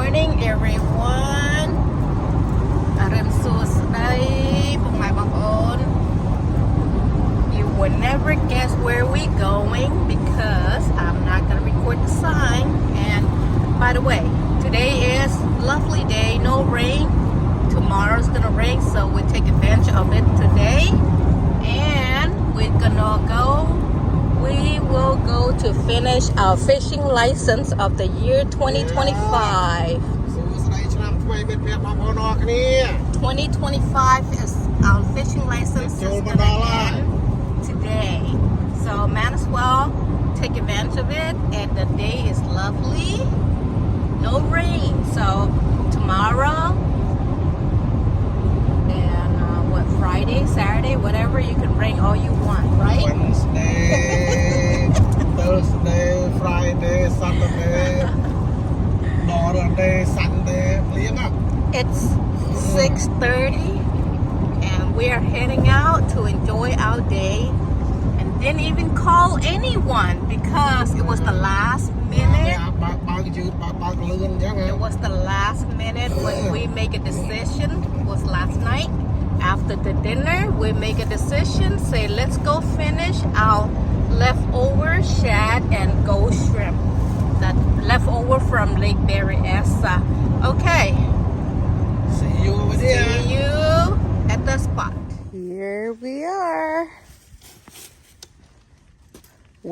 morning everyone อรุณสวัสดิ์พวกmyบางคน You would never guess where we going because I'm not gonna record the sign. And by the way, today is lovely day, no rain. Tomorrow's gonna rain, so we take advantage of it today. And we're gonna go. We will go to finish our fishing license of the year 2025. 2025 is our fishing license is gonna end today. So might as well take advantage of it. And the day is lovely. No rain. So tomorrow and Friday, Saturday, whatever, you can bring all you want, right? Wednesday, Thursday, Friday, Saturday, Saturday, Sunday. It's 6:30 and we are heading out to enjoy our day and didn't even call anyone because it was the last minute. It was the last minute when we make a decision. It was last night. After the dinner, we make a decision, say let's go finish our leftover shad and gold shrimp. That leftover from Lake Berryessa. Okay. See you over there. See you at the spot. Here we are.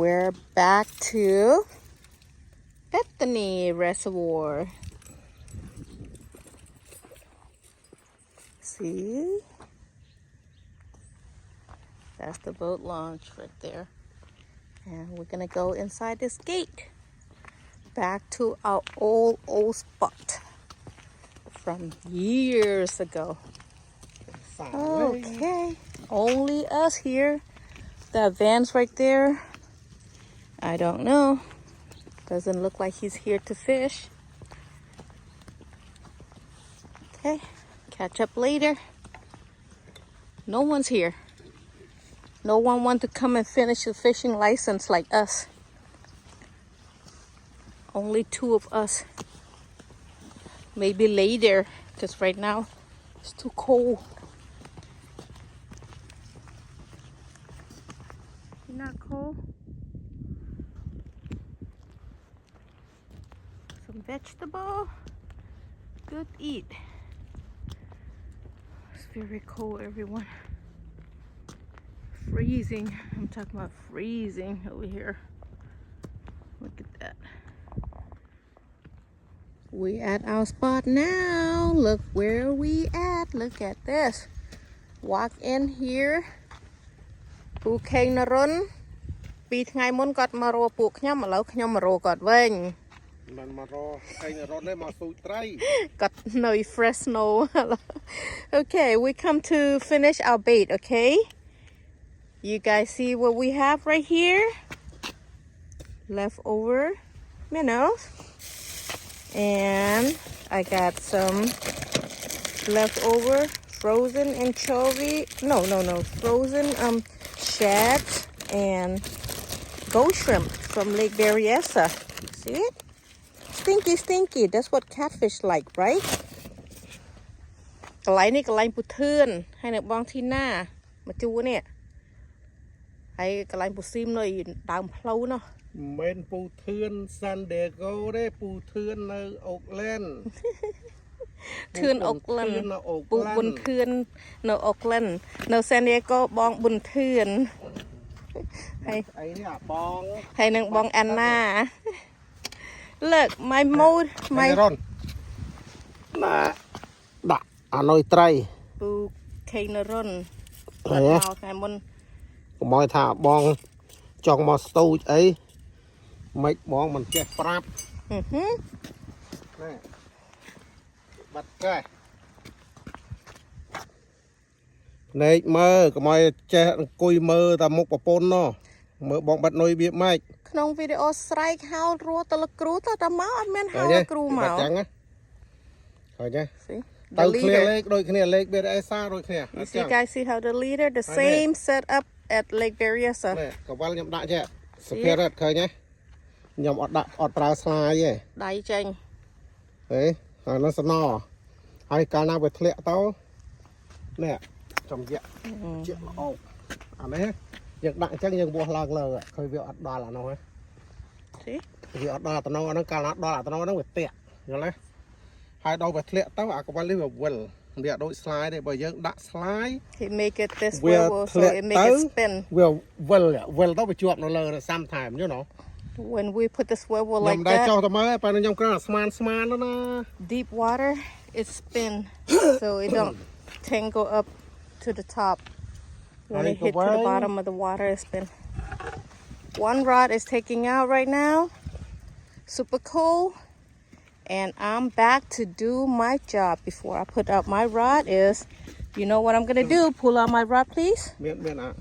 We're back to Bethany Reservoir. See? That's the boat launch right there. And we're gonna go inside this gate. Back to our old spot from years ago. Okay, only us here. That van's right there. I don't know. Doesn't look like he's here to fish. Okay, catch up later. No one's here. No one wants to come and finish the fishing license like us. Only two of us. Maybe later, because right now it's too cold. You're not cold? Some vegetable. Good eat. It's very cold, everyone. Freezing. I'm talking about freezing over here. Look at that. We at our spot now. Look where we at. Look at this. Walk in here. ពូខេងនរុនពីថ្ងៃមុនគាត់មករកពួកខ្ញុំឥឡូវខ្ញុំមករកគាត់វិញមិនមករកខេងនរុនទេមកស៊ូត្រីគាត់នៅ Fresno. Okay, we come to finish our bait, okay? You guys see what we have right here? Leftover minnows. And I got some leftover frozen anchovy. No. Frozen shads and gold shrimp from Lake Berryessa. See it? Stinky. That's what catfish like, right? កន្លែងនេះកន្លែងពូធឿនហើយនៅបងធីណាមកជួនេះហើយកន្លែងពូស៊ីមនៅដើមផ្លូវនោះមិនពូធឿន San Diego ទេពូធឿននៅ Oakland ធឿន Oakland ពូប៊ុនធឿននៅ Oakland នៅ San Diego បងប៊ុនធឿនហើយអីនេះអាបងហើយនឹងបងអាណា Look my mode my ដាក់អានុយត្រីពូខេងនរុនមកថ្ងៃមុនកុំឲ្យថាបងចង់មកស្ទូចអីមិនបងមិនចេះប្រាប់នេះបាត់កែភ្នែកមើលកុំឲ្យចេះអង្គុយមើលតែមុខប្រពន្ធនោះមើលបងបាត់នុយវាម៉េចក្នុងវីដេអូស្រែកហៅរស់តលគ្រូទៅតែមកអត់មានហៅគ្រូមកអញ្ចឹងណាឃើញទេទៅគ្នាលេខដូចគ្នាលេខ Berryessa ដូចគ្នា You guys see how the leader the same set up at Lake Berryessa កវលខ្ញុំដាក់ចេះ Spirit ឃើញទេខ្ញុំអត់ដាក់អត់ប្រើស្លាយទេដៃចេញហេ nó sẽ no hay cá nào về thẹn tao nè trong dạ chuyện ô à đấy việc đại chắc nhưng buộc lăng lờ khơi việc đo là nó ấy việc đo là nó cá đo là nó về tiện rồi đấy hai đo về thẹn tao à có bao nhiêu vần địa đôi slide để bây giờ đã slide He make it this way so it make it spin. vần tao phải chuột nó lờ sometimes you know. When we put the swivel like that, deep water, it spin so it don't tangle up to the top. When it hit to the bottom of the water, it spin. One rod is taking out right now. Super cool. And I'm back to do my job. Before I put out my rod is, you know what I'm gonna do? Pull out my rod, please.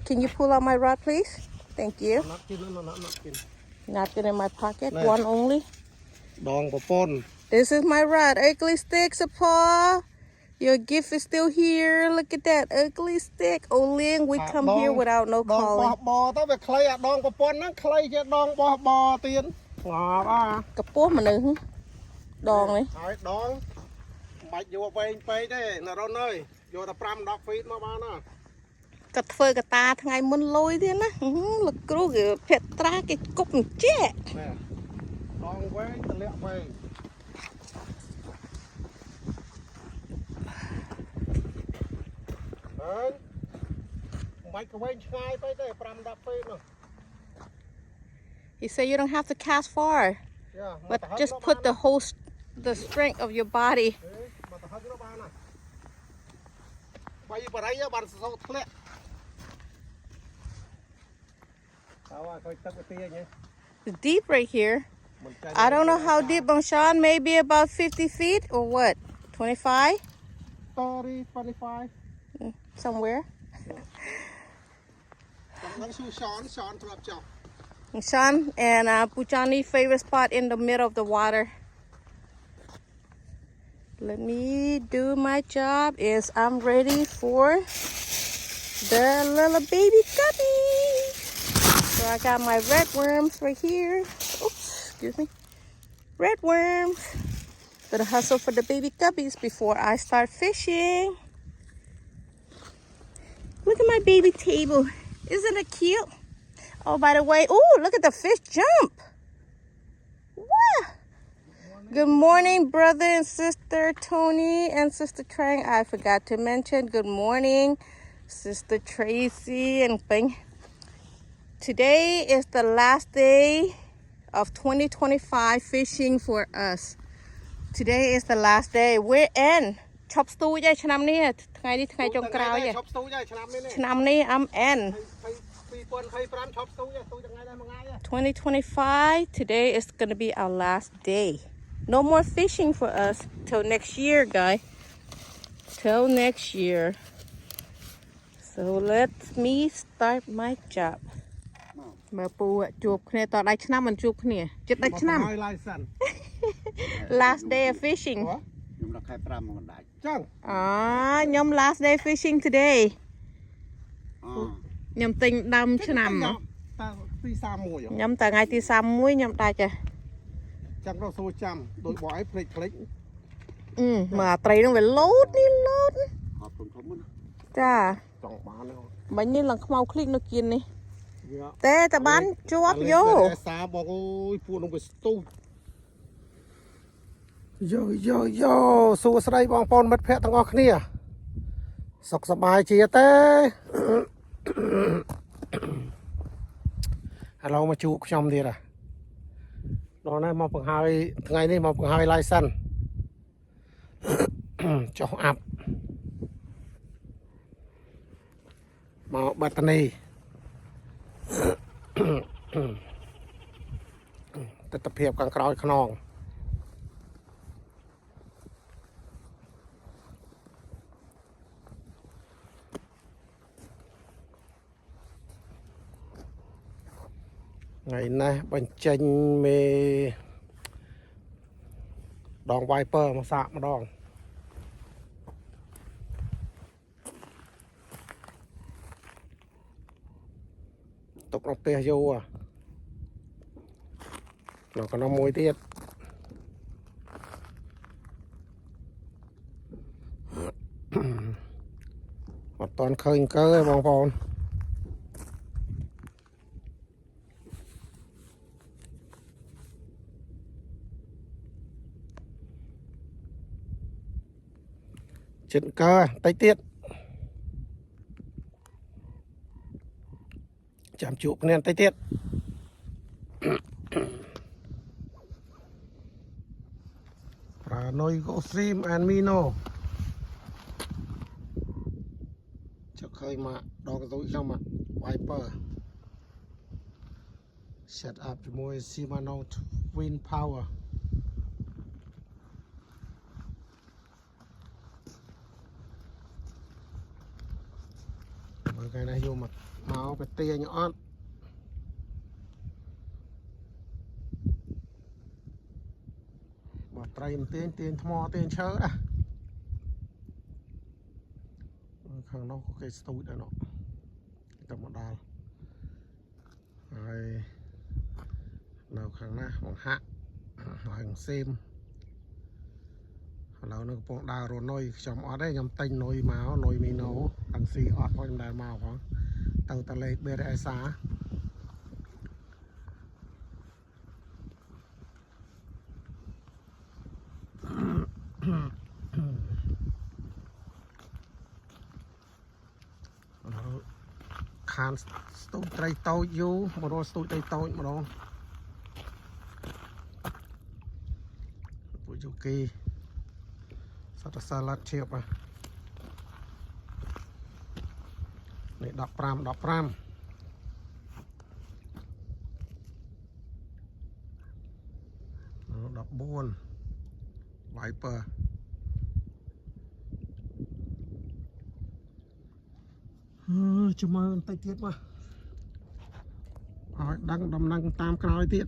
Can you pull out my rod, please? Thank you. Napkin in my pocket, one only. This is my rod, ugly stick, Sapa. Your gift is still here. Look at that ugly stick. Oling, we come here without no calling. Kapô mà nữ đòn này. Mạch vô bên đây đấy, nó đâu nơi, vô tập 5 đọc feet mà ba nó. Cắt phơi cắt ta thằng ngày muốn lôi thế nè, lực cứu cái phết tra cái cục chết. Đòn quay, tự lẹ quay. Mạch quay ngay tới đây 5 đọc feet nữa. He said you don't have to cast far, but just put the strength of your body. It's deep right here. I don't know how deep, Sean. Maybe about 50 feet or what? 25? 30, 25. Somewhere. Sean and Puchani's favorite spot in the middle of the water. Let me do my job. I'm ready for the little baby guppies. So I got my red worms right here. Oops, excuse me. Red worms. Gonna hustle for the baby guppies before I start fishing. Look at my baby table. Isn't it cute? Oh, by the way, oh, look at the fish jump. Wow. Good morning, brother and sister Tony and sister Trang. I forgot to mention good morning, sister Tracy and Bing. Today is the last day of 2025 fishing for us. Today is the last day. We're in. Chop stew jay chanam ni.ថ្ងៃនេះថ្ងៃចុងក្រោយឯងឆ្នាំនេះ I'm in 2025. Today is going to be our last day. No more fishing for us till next year, guys. Till next year. So let me start my job. មើលពូជួបគ្នាតដៃឆ្នាំមិនជួបគ្នាចិត្តដៃឆ្នាំ Last day of fishing. ខ្ញុំដល់ខែ5មកដាច់ចឹង ខ្ញុំ last day fishing today. ខ្ញុំទិញដើមឆ្នាំទី31ខ្ញុំតែថ្ងៃទី31ខ្ញុំដាច់ចាំដល់សួរចាំដូចបងឯងភ្លេចមើលអាត្រីនឹងវាលោតនេះលោតអត់ធំណាចាចង់បានមិញនេះឡើងខ្មៅឃ្លីកនៅគៀននេះតែបានជាប់យកសាបងអើយពួកនឹងវាស្ទុះយោសួស្ដីបងប្អូនមិត្តភក្តិទាំងអស់គ្នាសុខសប្បាយជាទេឥឡូវមកជួបខ្ញុំទៀតដល់នេះមកបង្ហើយថ្ងៃនេះមកបង្ហើយ license ចុះអាប់មកបាត់នីទស្សនភាពខាងក្រោយខ្នងថ្ងៃនេះបញ្ចេញមេដង wiper មកសាកម្ដងទុកក្នុងផ្ទះយូរក្នុងកណ្ដុំមួយទៀត អត់តន់ឃើញអង្គើទេបងប្អូនចិត្តអង្គើតិចទៀតចាំជួបគ្នាតិចទៀតPranoi go stream and Mino ចុះឃើញមកដងកន្ទុយខ្ញុំ Viper set up ជាមួយ Shimano Twin Power មើលថ្ងៃនេះយកមកទៅទាញអត់មកត្រីមិនទាញថ្មទាញឈើណាខាងនោះក៏គេស្ទូចដែរនោះតែមកដល់ហើយនៅខាងណាបង្ហាក់ហើយសេមឥឡូវនៅកំពុងដើររនុយខ្ញុំអត់ទេខ្ញុំទិញនុយមកនុយមីណូអង្ស៊ីអត់ផងខ្ញុំដែរមកផងទៅតលេខបេរអេសាខានស្ទូចត្រីតូចយូរមករកស្ទូចត្រីតូចម្ដងពួកយូគីសតសាឡាត់ឈៀបនេះ15 Viper ចាំមើលបន្តិចទៀតមកឲ្យដឹងដំណឹងតាមក្រោយទៀត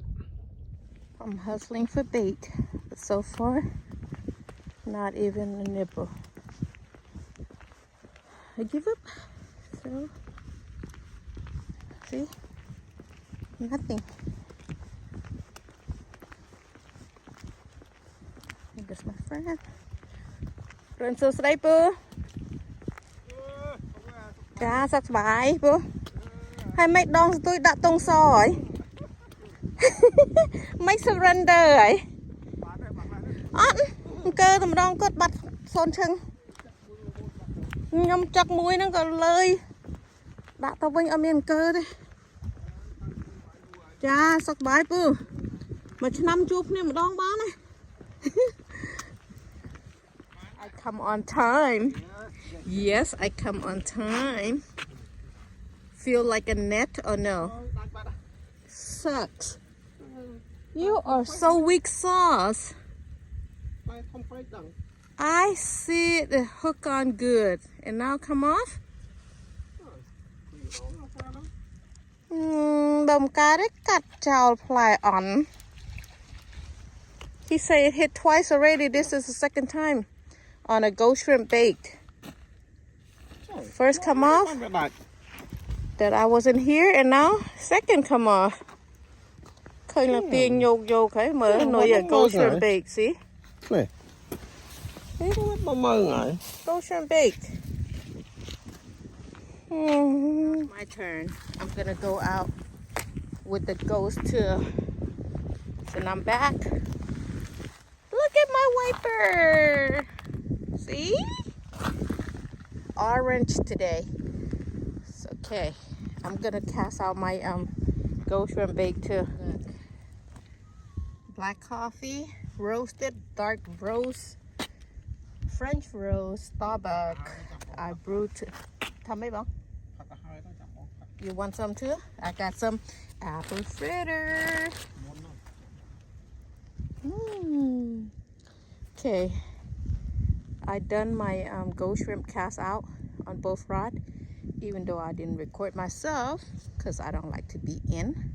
I'm hustling for bait, but so far, not even a nibble. I give up. So, see, nothing. There's my friend. Friend, so sniper. ចាសុខសប្បាយពូហើយមិនដងស្ទួយដាក់តុងសហើយមិន surrender ហើយអត់អង្គើតែម្ដងគាត់បាត់សូនឈឹងខ្ញុំចឹកមួយហ្នឹងក៏លើយដាក់ទៅវិញអត់មានអង្គើទេចាសុខសប្បាយពូមួយឆ្នាំជួបគ្នាម្ដងបានណា I come on time. Yes, I come on time. Feel like a net or no? Sucks. You are so weak sauce. I see the hook on good. And now come off? Bầm cá đấy cắt chào fly on. He said it hit twice already. This is the second time. On a ghost shrimp bait. First come off that I wasn't here and now second come off. Khơi là tiền nhô cái mới nồi ở ghost shrimp bait, see? Này. Thế có mơ ngại. Ghost shrimp bait. My turn. I'm gonna go out with the ghost too. And I'm back. Look at my wiper. See? Orange today. It's okay. I'm gonna cast out my ghost shrimp bait too. Black coffee, roasted dark roast, French roast, Starbucks. I brewed. Tell me about. You want some too? I got some apple fritter. Okay. I done my ghost shrimp cast out on both rod, even though I didn't record myself because I don't like to be in.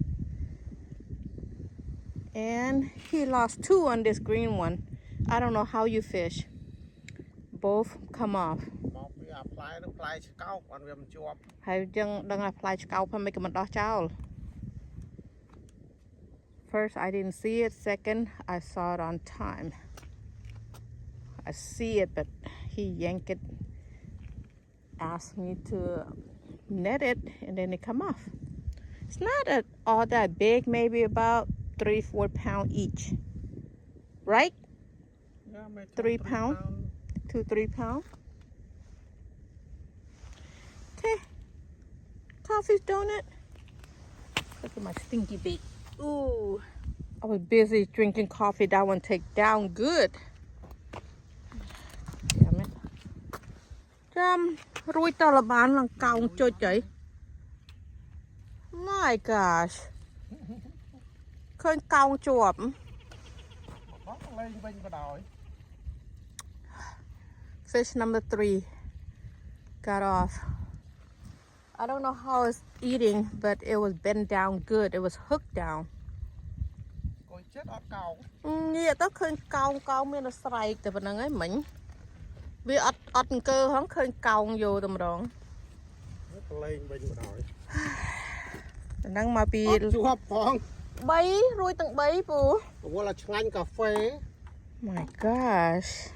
And he lost 2 on this green one. I don't know how you fish. Both come off. Hay đang apply scalp and make them down. First, I didn't see it. Second, I saw it on time. I see it, but he yanked it asked me to net it and then it come off. It's not all that big, maybe about 3-4 pounds each, right? Yeah, maybe 3 pounds, 2-3 pounds. Okay, coffee donut. Look at my stinky beak. Ooh, I was busy drinking coffee. That one take down good. Damn it. Rui Taliban lang kaung choi chai. My gosh. Khơi kaung chuột. Fish number 3 got off. I don't know how it's eating, but it was bent down good. It was hooked down. Yeah, tao khơi kaung miên là strikeแต่เป็นยังไงmình. Vì ọt cơ không khơi kaung vô tầm rong. Đang mà bị bay rồi tầng bay bố. My gosh.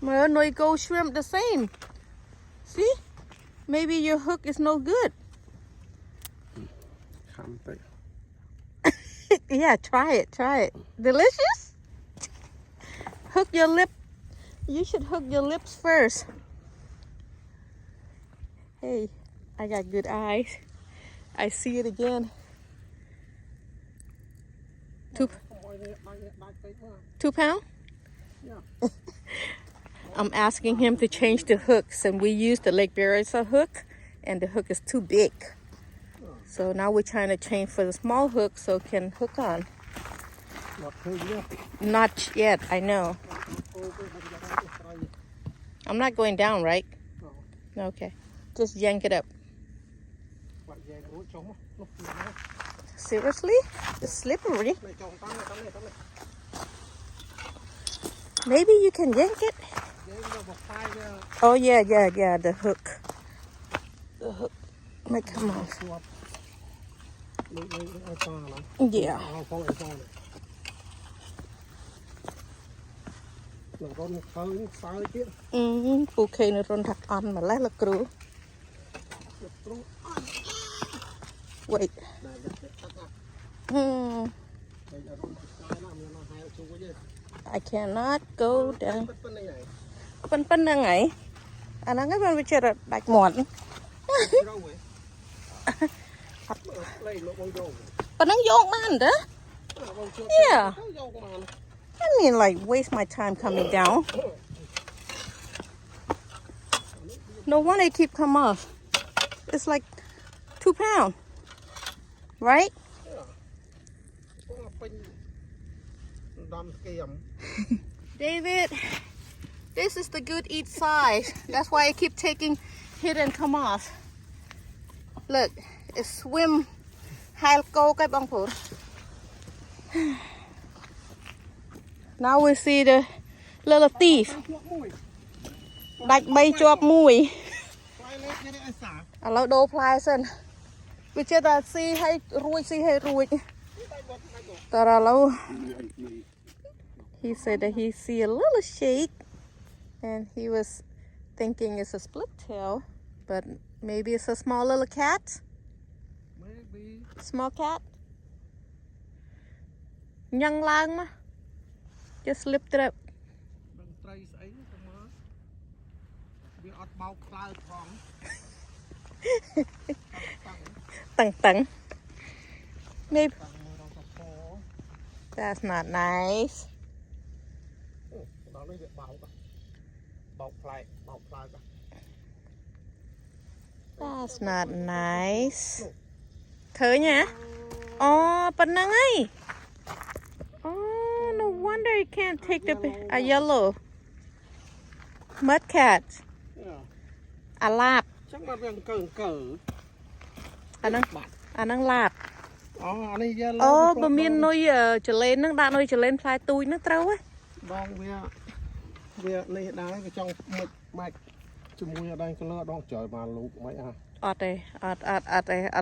My no go shrimp the same. See? Maybe your hook is no good. Yeah, try it. Delicious? Hook your lip. You should hook your lips first. Hey, I got good eyes. I see it again. 2 pounds? Yeah. I'm asking him to change the hooks, and we use the Lake Berryessa hook, and the hook is too big. So now we're trying to change for the small hook so it can hook on. Not yet, I know. I'm not going down, right? No. Okay. Just yank it up. Seriously? It's slippery. Maybe you can yank it. Oh yeah, the hook. The hook might come off. Yeah. Okay, nó rôn thật on mà lát là cừu. Wait. I cannot go down. Pen na ngay. Anang nga ba bicara like mon? Panang yok man da? Yeah. I mean, like, waste my time coming down. No wonder it keep come off. It's like 2 pounds, right? David, this is the good eat size. That's why I keep taking hit and come off. Look, it swim high go cái băng phun. Now we see the little thief. Đặt bay chọp mùi. Lâu đồ plai sân. Vì chưa ta si hay ruồi. Tara lâu. He said that he see a little shake. And he was thinking it's a split tail. But maybe it's a small little cat. Maybe. Small cat. Nhăn lang mà. Just lift it up. Tầng. Maybe. That's not nice. That's not nice. Thử nha. Bên năng ấy. Oh, no wonder you can't take a yellow mud cat. A lap. Anang lap. Bà miên nuôi trở lên nó đã nuôi trở lên phai tui nó trâu ấy. Đong về này đá cái trong mạch chùm mùi ở đây có lỡ đong trời mà lụt mấy ọt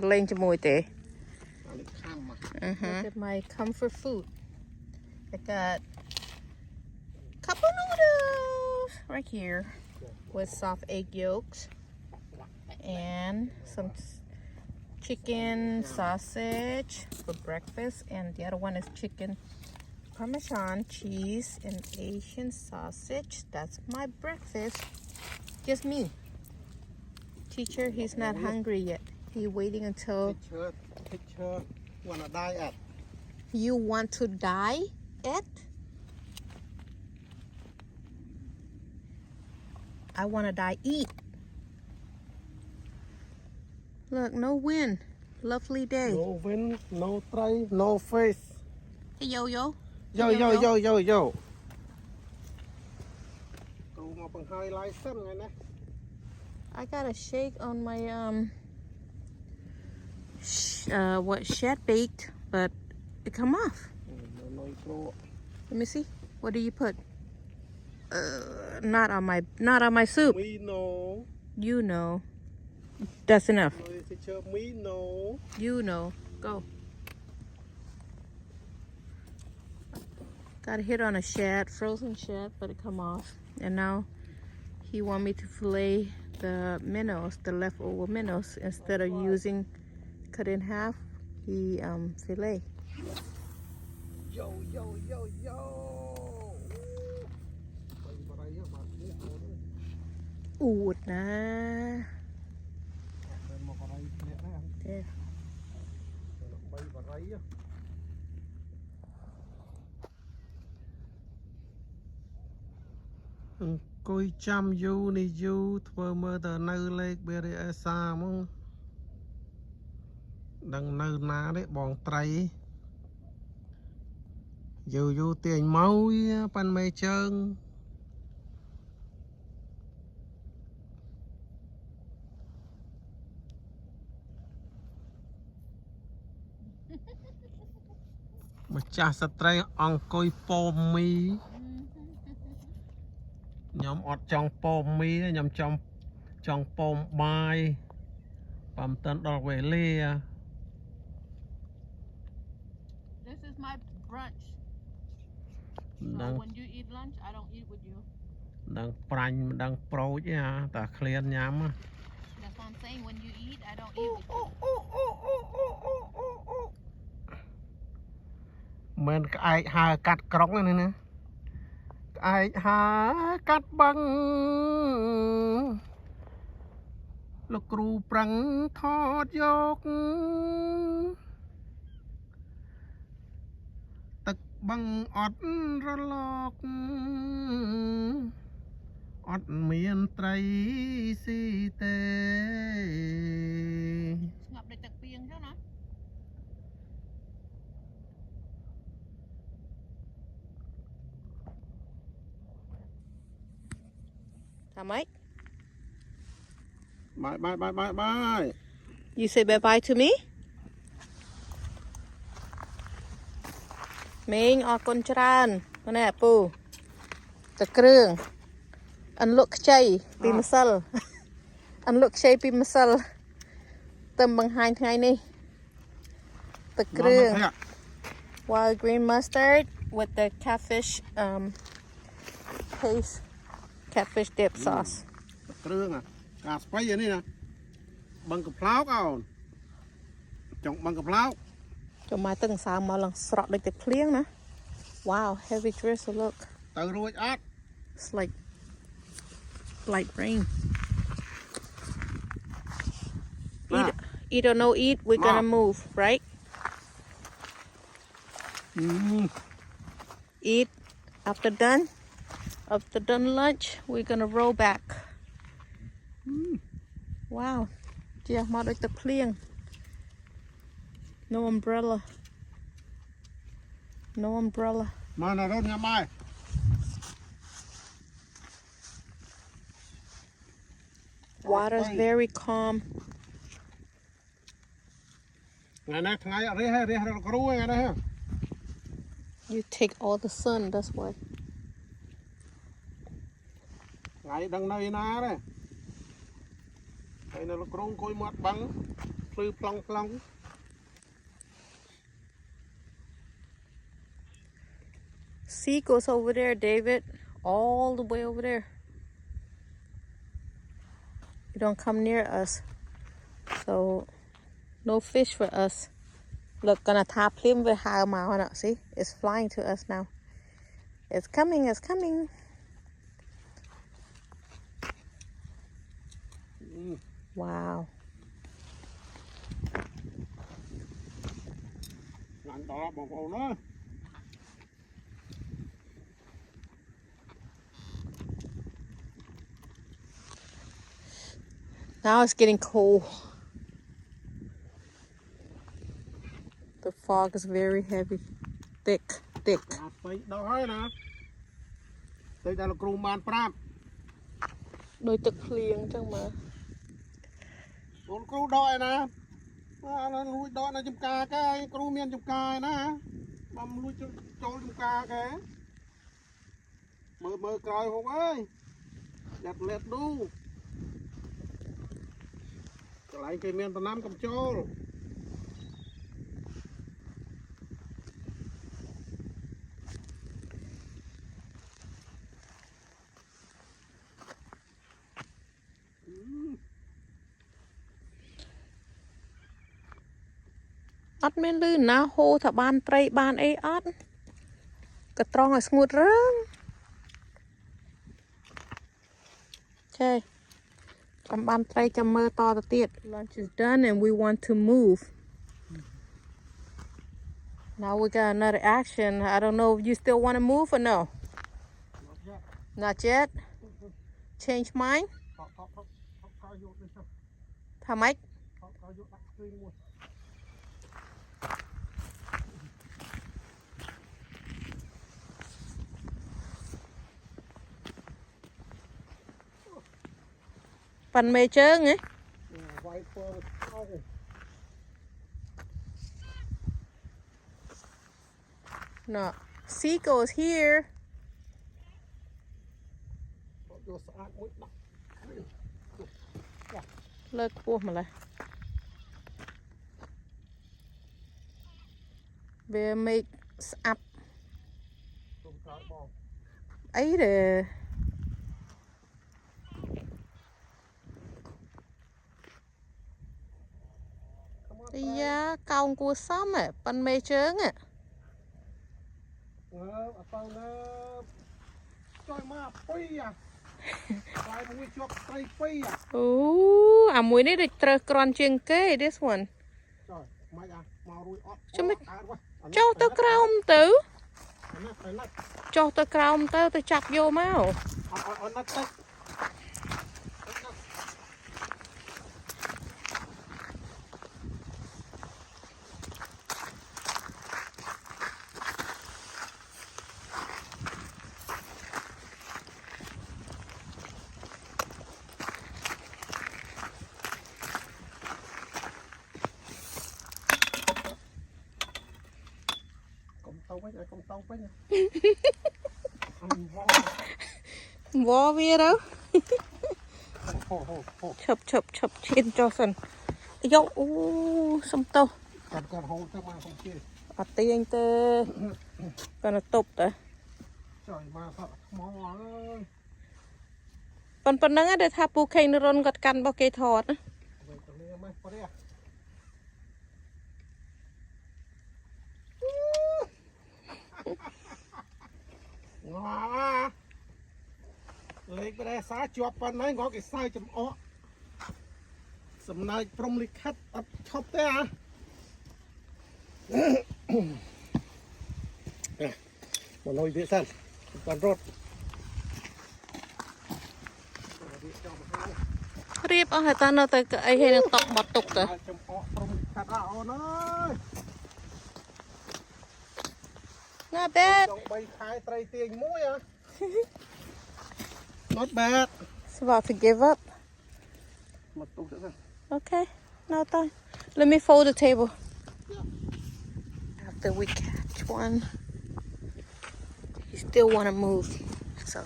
lên cho mùi tệ. Look at my comfort food. I got cup of noodles right here with soft egg yolks. and some chicken sausage for breakfast, and the other one is chicken Parmesan cheese and Asian sausage. That's my breakfast. Just me. Teacher, he's not hungry yet. He's waiting until Teacher wanna die at. you want to die at. I wanna die eat. Look, no wind. Lovely day. No wind, no tray, no face. Hey, yo yo. Yo yo yo yo yo. គ្រូមកបង្ហើយឡាយសិនហ្នឹងណា I got a shake on my what shed baked, but it come off. នៅគ្រូ Let me see. What do you put? Not on my soup. We know. You know. That's enough. No, teacher, we know. You know. Go. Got hit on a shad, frozen shad, but it come off. And now he want me to fillet the minnows, the leftover minnows, instead of using cut in half. He fillet. Yo yo yo yo. បរិយាមកនេះ อูดนะ មកបរិយាធ្លាក់ណា There. បីបរិយាអង្គុយចាំយូរនេះយូរធ្វើមើលទៅនៅលេខបេរីអេសាហ្មងដឹងនៅណាទេបងត្រីយូរយូរទាញមកវាប៉ាន់មេជើងម្ចាស់ស្ត្រីអង្គុយប៉មមីខ្ញុំអត់ចង់ប៉មមីទេខ្ញុំចង់ប៉មបាយបើមិនទាន់ដល់វេលា This is my brunch. No. When you eat lunch, I don't eat with you. ដឹងប្រាញ់មិនដឹងប្រូចទេហ่าតែឃ្លានញ៉ាំ That's what I'm saying. When you eat, I don't eat with you. មិនក្អែកហើកាត់ក្រុងទេណាក្អែកហើកាត់បឹងលោកគ្រូប្រឹងថតយកទឹកបឹងអត់រលកអត់មានត្រីស៊ីទេ ស្ងប់ដូចទឹកពីងចឹងណា Hả Mike? Bye. You say bye-bye to me? Mình ở con tràn. Con nè pù. Tờ krương. Ăn luộc chay. Pi masal. Ăn luộc chay pi masal. Tâm bằng hai ngày này. Tờ krương. Wild green mustard with the catfish paste. Catfish dip sauce. គ្រឿងការស្បៃនេះណាបឹងកផ្លោកអូនចង់បឹងកផ្លោក Cho mai từng sao mà lần sọt được cái plieng nè. Wow, heavy drizzle, look. ទៅរួចអត់ It's like light rain. Eat or no eat, we're gonna move, right? Eat after done lunch, we're gonna roll back. Wow. Yeah, mà được cái plieng. No umbrella. No umbrella. មកណារត់ញ៉ាំបាយ Water's very calm. ថ្ងៃនេះថ្ងៃរះរះគ្រូថ្ងៃនេះ You take all the sun, that's why. ថ្ងៃដឹងនៅឯណាទេហើយនៅលោកគ្រូអង្គុយមាត់បឹងភ្លឺប្លង់ Sea goes over there, David. All the way over there. You don't come near us. So no fish for us. Look, gonna tap him with how mile. See, it's flying to us now. It's coming. It's coming. Wow. Now it's getting cold. The fog is very heavy, thick. ដល់ហើយណាទៅដល់លោកគ្រូបានប្រាប់ ដូចទឹកភ្លៀងចឹងមើល លោកគ្រូដកឯណាអាលួចដកនៅចំការគេគ្រូមានចំការឯណាបំលួចចូលចំការគេមើលក្រោយហូបអើយយ៉ាត់លេតឌូកន្លែងគេមានតំណាំកំចូល អត់មានលឺណាហូរថាបានត្រីបានអីអត់ក៏ត្រង់ឲ្យស្ងួតរើងអូខេចាំបានត្រីចាំមើលតទៅទៀត Lunch is done and we want to move now we got another action I don't know if you still want to move or no not yet change mind ថាម៉េច ប៉ុនមេជើងហ៎ No sea goes here លើកពោះម្លេះវាមេឃស្អាប់អីទេយ៉ាកោងគួសមប៉ុនមេជើងហ៎ អត់ទៅណាជួយមកពីអាបាយមួយជាប់ត្រីពីអូអាមួយនេះដូចត្រូវក្រន់ជាងគេ this one ចុះមិនអាមករួយអត់ ចុះទៅក្រោមទៅចុះទៅក្រោមទៅចាប់យកមកអត់ណាត់ទៅ វ៉វាទៅឈប់ឈានចុះសិនយកអូសំទោសគាត់ហូរទៅមកខ្ញុំជិះអត់ទាញទេគាត់ទៅតប់ទៅចុះមកសក់ថ្មអើយប៉ុណ្ណឹងដែលថាពូខេងរុនគាត់កាន់របស់គេថតណា លេខបដិសាជាប់ប៉ុណ្ណឹងគាត់គេសើចំអកសំណើចព្រំលិខិតអត់ឈប់ទេអាមកលុយវាសិនគាត់រត់រៀបអស់ហើយតានៅទៅអីហើយនឹងតក់បត់ទុកទៅចំអកព្រំលិខិតអូនអើយ Not bad. Not bad. It's about to give up. Okay, no time. Let me fold the table. After we catch one, you still want to move. So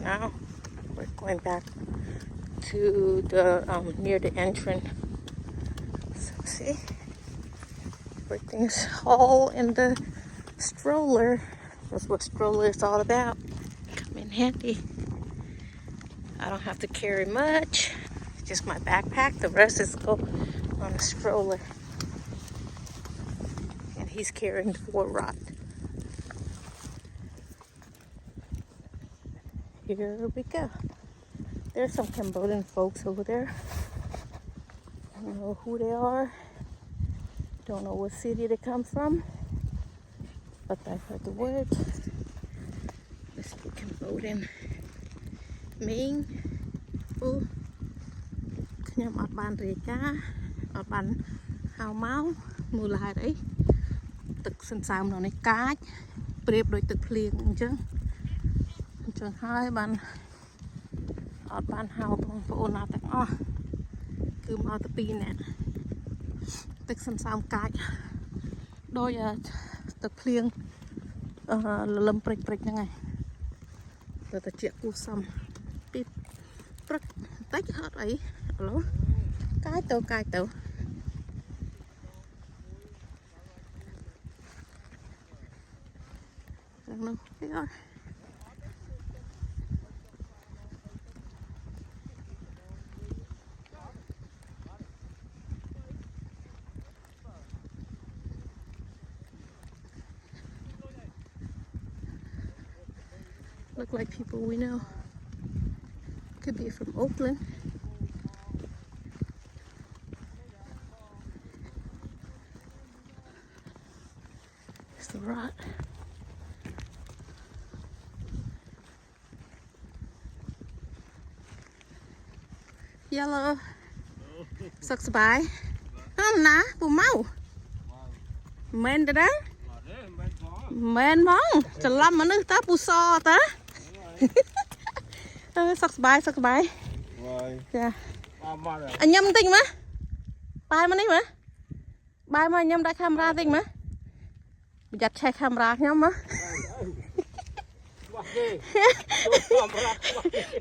now we're going back to the near the entrance. So see, everything's all in the stroller. That's what stroller is all about. Come in handy. I don't have to carry much. just my backpack. The rest is go on a stroller. And he's carrying the 4-rod. Here we go. There's some Cambodian folks over there. I don't know who they are. Don't know what city they come from. But I heard the words. They speak Cambodian. Ming. Oh. ខ្ញុំអត់បានរាយការណ៍អត់បានហៅមកមូលហេតុអីទឹកសន្សើមនៅនេះកាចប្រៀបដូចទឹកភ្លៀងអញ្ចឹងហើយបានអត់បានហៅបងប្អូនណាទាំងអស់គឺមកតែពីរនាក់ទឹកសន្សើមកាចដោយទឹកភ្លៀងលលឹមព្រិចហ្នឹងហើយទៅតែជាគូសំពីព្រឹកតិចអត់អីឥឡូវកាយទៅនោះវាអត់ Look like people we know. Could be from Oakland. It's the rot. Yellow. Sucks by. Nah, bù mau. Men đó. Men mong. Chả lắm mà nước ta bù so ta. Sucks by. Yeah. Anh nhâm tinh mà. Bài mà đi mà. Bài mà nhâm đã camera tinh mà. Giặt che camera nhâm mà.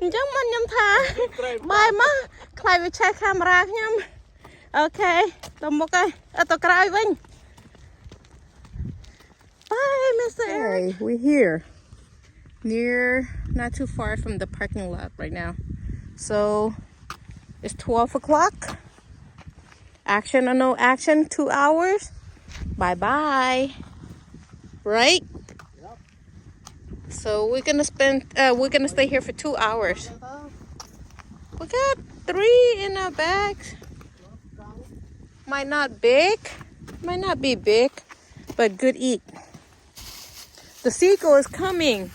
Chẳng mà nhâm tha. Bài mà. Khai với che camera nhâm. Ok. Tầm một cái. Tao cry vinh. Bye, Mr. Eric. We're here. Near, not too far from the parking lot right now. So it's 12 o'clock. Action or no action, 2 hours. Bye. Right? Yep. So we're gonna stay here for 2 hours. We got 3 in our bags. Might not be big, but good eat. The seagull is coming.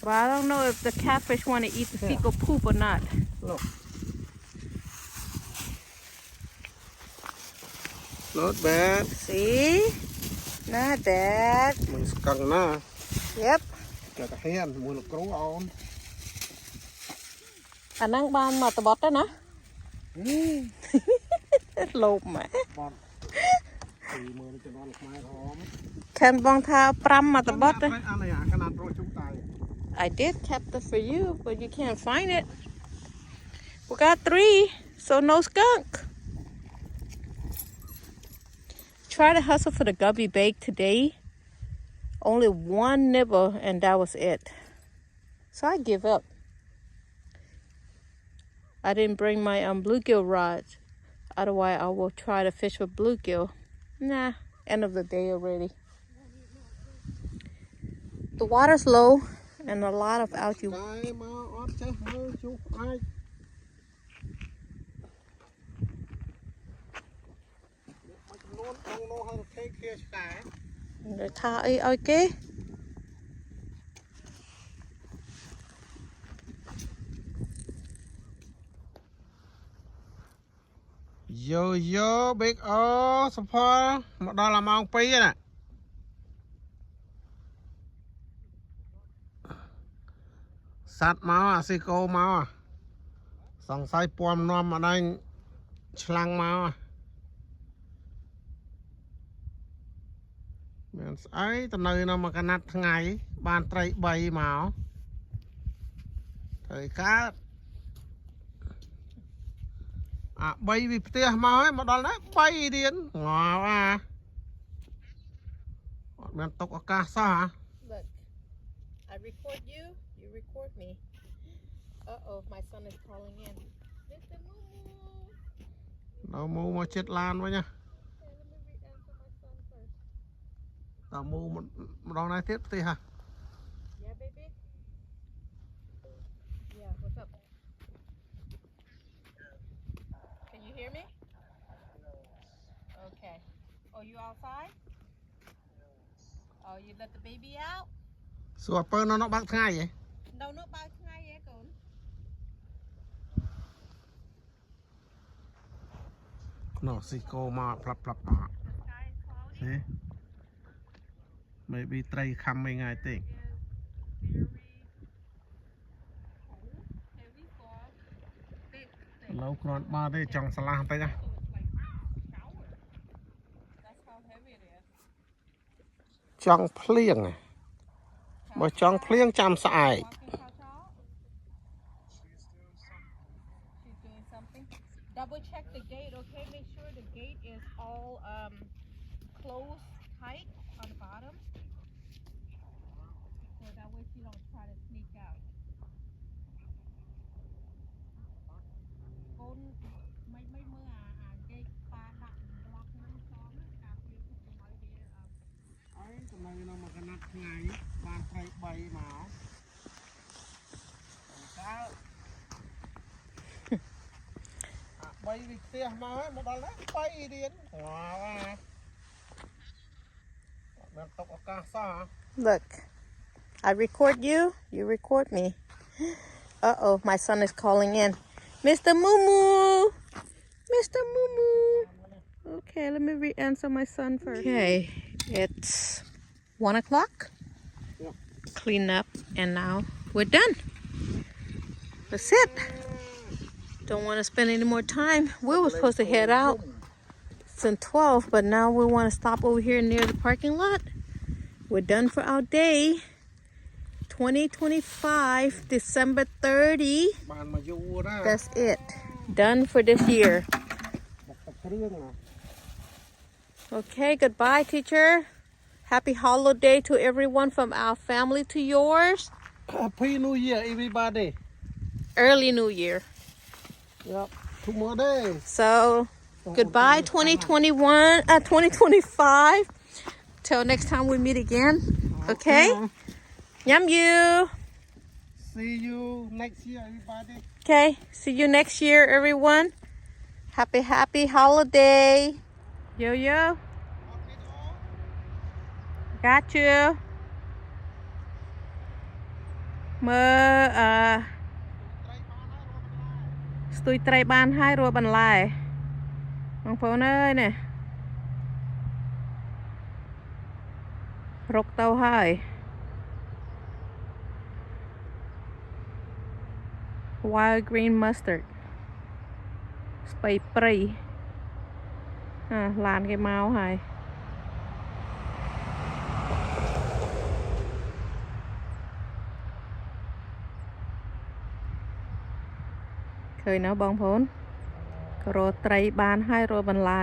But I don't know if the catfish want to eat the seagull poop or not. Look. Not bad. See? Not bad. Mình cần na. Yep. Là cái hen, mua được cấu on. Khả năng ban mà tao bót đó nè. Lộp mà. Khen bong thao pram mà tao bót đó. I did kept it for you, but you can't find it. We got 3, so no skunk. Try to hustle for the gubby bake today. Only 1 nibble, and that was it. So I give up. I didn't bring my bluegill rods. Otherwise, I will try to fish with bluegill. Nah, end of the day already. The water's low. And a lot of algae. Rồi tha ấy okay. Yo big o support một đo là mong pi nè. Sát máu à, xì cô máu à. Xong xay pom nom ở đây chlang máu à. Mình ấy từ nơi nó mà cái nát ngày ban trai bay máu. Thời cá à bay vì tia máu ấy mà đó là bay điên ngò à. Mình tốc ở cá sao hả? Look, I record you, you record me. Uh-oh, my son is calling in. Mr. Moo. ដល់មូមកចិត្តឡានវិញណា Okay, let me re-answer my son first. ដល់មូម្ដងណាទៀតទេហ่ะ Yeah, baby? Yeah, what's up? Can you hear me? Okay. Oh, you outside? Oh, you let the baby out? សួរពើនៅបាក់ថ្ងៃហ៎ No, no, bao ngày vậy con? នោះស៊ីកូមកផ្លាប់ផ្លាប់មក The sky is cloudy. ហេ maybe ត្រី coming I think It is very cold, heavy fog, thick. ឥឡូវគ្រាន់បើទេចង់ស្លាស់បន្តិចណា So it's like shower. That's how heavy it is. ចង់ភ្លៀងបើចង់ភ្លៀងចាំស្អែក Walking Chow Chow? She's doing something. Double check the gate, okay? Make sure the gate is all closed tight on the bottom. So that way she don't try to sneak out. Golden, mấy mưa gate ba đặt block nâng xóm á, cà phê cũng có mấy cái អើយចំណៃនៅមកកណាត់ថ្ងៃបានត្រី3មក sao 3វិផ្ទះមកហើយមកដល់ណា3ទៀតវ៉ាវបានຕົកឱកាសសោះ Look, I record you, you record me. Uh-oh, my son is calling in. Mr. Moo. Mr. Moo. Okay, let me re-answer my son first. Okay, it's 1 o'clock. Yep. Clean up, and now we're done. That's it. Don't want to spend any more time. We were supposed to head out since 12, but now we want to stop over here near the parking lot. We're done for our day. 2025, December 30. បានមកយូរណា That's it. Done for this year. បុកទឹកគ្រឿងណា Okay, goodbye, teacher. Happy holiday to everyone from our family to yours. Happy New Year everybody Early New Year. yep tomorrow day So, goodbye 2021, 2025. Till next time we meet again. Okay? Yum you. see you next year everybody Okay, see you next year, everyone. Happy holiday. Yo yo. Got you. មើលស្ទួយត្រីបានហើយរួចបន្លែបងប្អូនអើយនេះរកទៅហើយ Wild green mustard ស្ពៃព្រៃឡានគេមកហើយឃើញណាបងប្អូនក៏រកត្រីបានហើយរកបន្លែ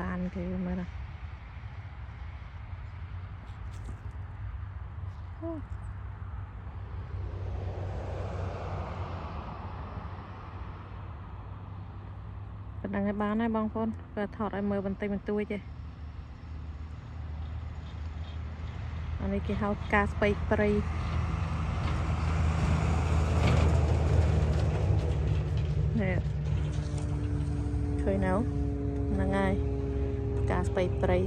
ឡានគេមើលណាប៉ុណ្ណឹងឲ្យបានហើយបងប្អូនក៏ថតឲ្យមើលបន្តិចបន្តួចទេអានេះគេហៅការស្ពៃព្រៃនេះឃើញនៅហ្នឹងហើយការស្ពៃព្រៃ